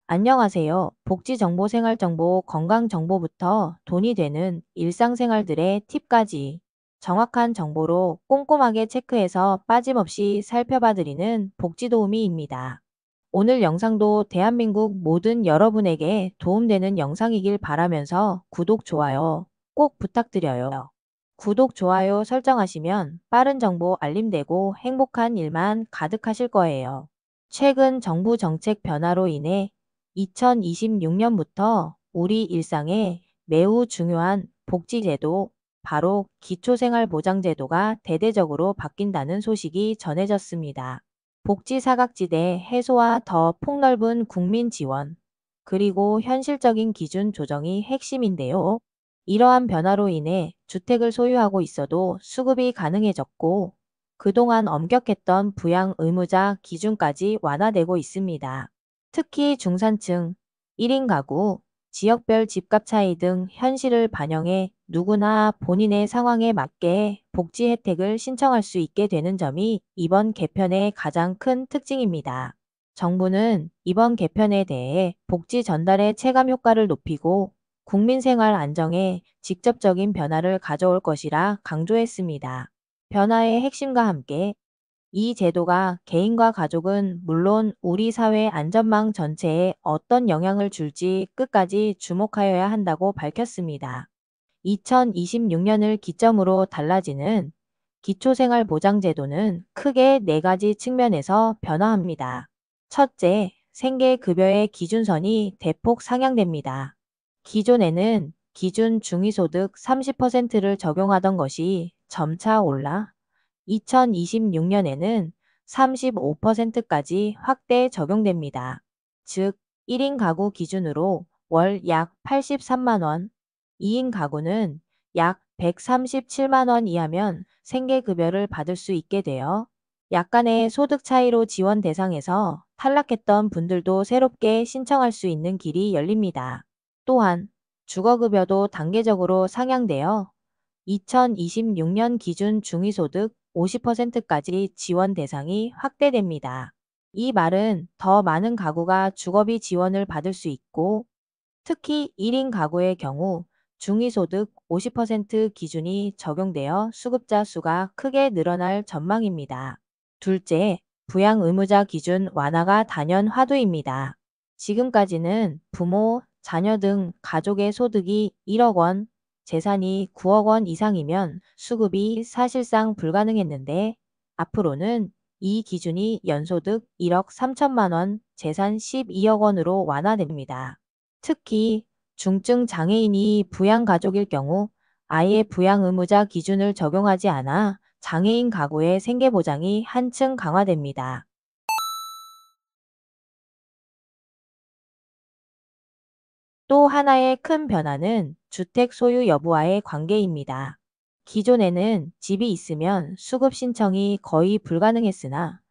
안녕하세요. 복지정보, 생활정보, 건강정보부터 돈이 되는 일상생활들의 팁까지 정확한 정보로 꼼꼼하게 체크해서 빠짐없이 살펴봐드리는 복지도우미입니다. 오늘 영상도 대한민국 모든 여러분에게 도움되는 영상이길 바라면서 구독, 좋아요 꼭 부탁드려요. 구독, 좋아요 설정하시면 빠른 정보 알림되고 행복한 일만 가득하실 거예요. 최근 정부 정책 변화로 인해 2026년부터 우리 일상에 매우 중요한 복지제도, 바로 기초생활보장제도가 대대적으로 바뀐다는 소식이 전해졌습니다. 복지 사각지대 해소와 더 폭넓은 국민 지원, 그리고 현실적인 기준 조정이 핵심인데요. 이러한 변화로 인해 주택을 소유하고 있어도 수급이 가능해졌고, 그동안 엄격했던 부양 의무자 기준까지 완화되고 있습니다. 특히 중산층, 1인 가구, 지역별 집값 차이 등 현실을 반영해 누구나 본인의 상황에 맞게 복지 혜택을 신청할 수 있게 되는 점이 이번 개편의 가장 큰 특징입니다. 정부는 이번 개편에 대해 복지 전달의 체감 효과를 높이고 국민 생활 안정에 직접적인 변화를 가져올 것이라 강조했습니다. 변화의 핵심과 함께 이 제도가 개인과 가족은 물론 우리 사회 안전망 전체에 어떤 영향을 줄지 끝까지 주목하여야 한다고 밝혔습니다. 2026년을 기점으로 달라지는 기초생활보장제도는 크게 네 가지 측면에서 변화합니다. 첫째, 생계급여의 기준선이 대폭 상향됩니다. 기존에는 기준 중위소득 30%를 적용하던 것이 점차 올라 2026년에는 35%까지 확대 적용됩니다. 즉, 1인 가구 기준으로 월 약 83만 원, 2인 가구는 약 137만 원 이하면 생계급여를 받을 수 있게 되어 약간의 소득 차이로 지원 대상에서 탈락했던 분들도 새롭게 신청할 수 있는 길이 열립니다. 또한 주거급여도 단계적으로 상향되어 2026년 기준 중위소득 50%까지 지원 대상이 확대됩니다. 이 말은 더 많은 가구가 주거비 지원을 받을 수 있고, 특히 1인 가구의 경우 중위소득 50% 기준이 적용되어 수급자 수가 크게 늘어날 전망입니다. 둘째, 부양 의무자 기준 완화가 단연 화두입니다. 지금까지는 부모, 자녀 등 가족의 소득이 1억 원, 재산이 9억 원 이상이면 수급이 사실상 불가능했는데, 앞으로는 이 기준이 연소득 1억 3천만 원, 재산 12억 원으로 완화됩니다. 특히 중증 장애인이 부양가족일 경우 아예 부양 의무자 기준을 적용하지 않아 장애인 가구의 생계보장이 한층 강화됩니다. 또 하나의 큰 변화는 주택 소유 여부와의 관계입니다. 기존에는 집이 있으면 수급 신청이 거의 불가능했으나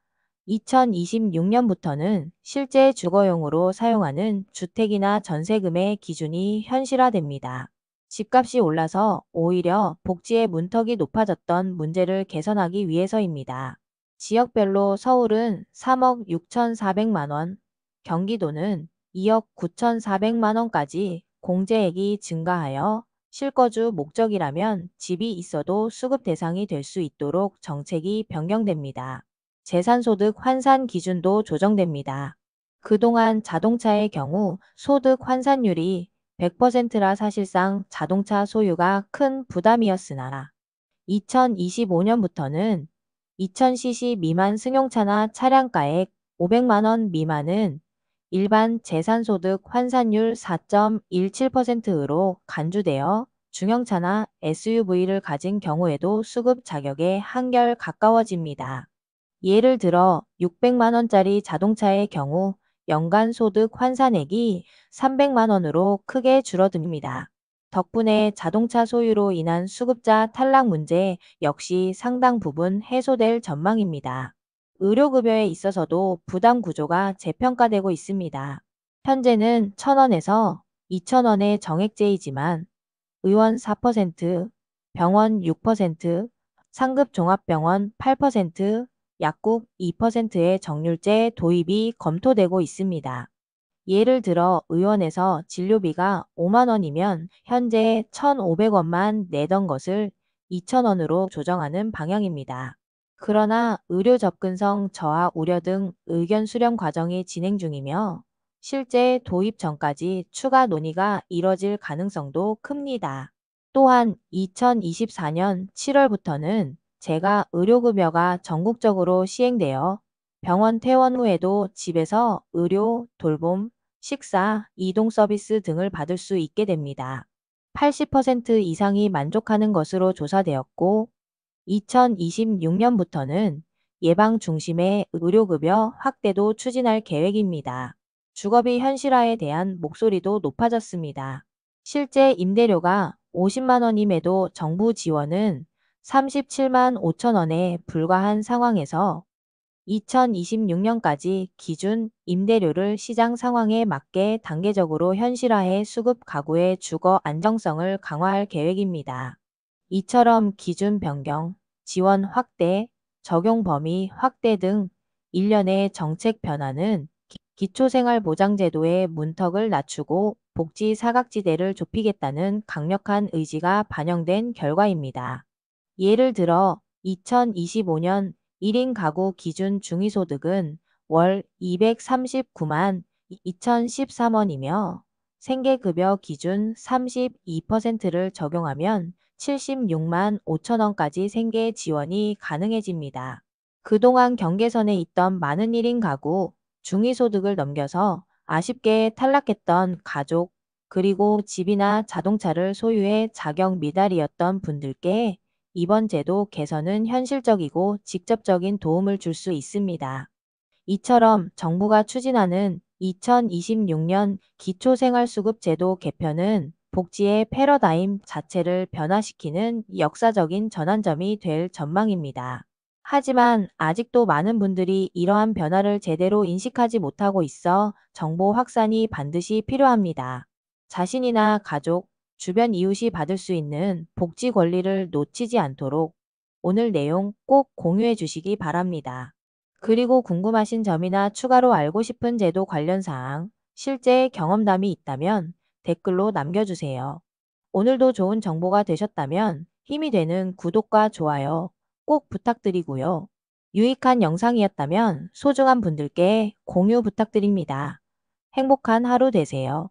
2026년부터는 실제 주거용으로 사용하는 주택이나 전세금의 기준이 현실화됩니다. 집값이 올라서 오히려 복지의 문턱이 높아졌던 문제를 개선하기 위해서입니다. 지역별로 서울은 3억 6,400만 원, 경기도는 2억 9,400만 원까지 공제액이 증가하여 실거주 목적이라면 집이 있어도 수급 대상이 될 수 있도록 정책이 변경됩니다. 재산소득 환산 기준도 조정됩니다. 그동안 자동차의 경우 소득 환산율이 100%라 사실상 자동차 소유가 큰 부담이었으나 2025년부터는 2000cc 미만 승용차나 차량가액 500만 원 미만은 일반 재산소득 환산율 4.17%로 간주되어 중형차나 SUV를 가진 경우에도 수급 자격에 한결 가까워집니다. 예를 들어 600만 원짜리 자동차의 경우 연간 소득 환산액이 300만 원으로 크게 줄어듭니다. 덕분에 자동차 소유로 인한 수급자 탈락 문제 역시 상당 부분 해소될 전망입니다. 의료급여에 있어서도 부담 구조가 재평가되고 있습니다. 현재는 1,000원에서 2,000원의 정액제이지만 의원 4%, 병원 6%, 상급 종합병원 8%, 약국 2%의 정률제 도입이 검토되고 있습니다. 예를 들어 의원에서 진료비가 5만 원이면 현재 1,500원만 내던 것을 2,000원으로 조정하는 방향입니다. 그러나 의료 접근성 저하 우려 등 의견 수렴 과정이 진행 중이며 실제 도입 전까지 추가 논의가 이뤄질 가능성도 큽니다. 또한 2024년 7월부터는 재가 의료급여가 전국적으로 시행되어 병원 퇴원 후에도 집에서 의료, 돌봄, 식사, 이동 서비스 등을 받을 수 있게 됩니다. 80% 이상이 만족하는 것으로 조사되었고 2026년부터는 예방 중심의 의료급여 확대도 추진할 계획입니다. 주거비 현실화에 대한 목소리도 높아졌습니다. 실제 임대료가 50만 원임에도 정부 지원은 37만 5천 원에 불과한 상황에서 2026년까지 기준 임대료를 시장 상황에 맞게 단계적으로 현실화해 수급 가구의 주거 안정성을 강화할 계획입니다. 이처럼 기준 변경, 지원 확대, 적용 범위 확대 등 일련의 정책 변화는 기초생활보장제도의 문턱을 낮추고 복지 사각지대를 좁히겠다는 강력한 의지가 반영된 결과입니다. 예를 들어 2025년 1인 가구 기준 중위소득은 월 239만 2,013원이며 생계급여 기준 32%를 적용하면 76만 5천 원까지 생계 지원이 가능해집니다. 그동안 경계선에 있던 많은 1인 가구 중위소득을 넘겨서 아쉽게 탈락했던 가족 그리고 집이나 자동차를 소유해 자격 미달이었던 분들께 이번 제도 개선은 현실적이고 직접적인 도움을 줄 수 있습니다. 이처럼 정부가 추진하는 2026년 기초생활수급 제도 개편은 복지의 패러다임 자체를 변화시키는 역사적인 전환점이 될 전망입니다. 하지만 아직도 많은 분들이 이러한 변화를 제대로 인식하지 못하고 있어 정보 확산이 반드시 필요합니다. 자신이나 가족, 주변 이웃이 받을 수 있는 복지 권리를 놓치지 않도록 오늘 내용 꼭 공유해 주시기 바랍니다. 그리고 궁금하신 점이나 추가로 알고 싶은 제도 관련 사항, 실제 경험담이 있다면 댓글로 남겨주세요. 오늘도 좋은 정보가 되셨다면 힘이 되는 구독과 좋아요 꼭 부탁드리고요. 유익한 영상이었다면 소중한 분들께 공유 부탁드립니다. 행복한 하루 되세요.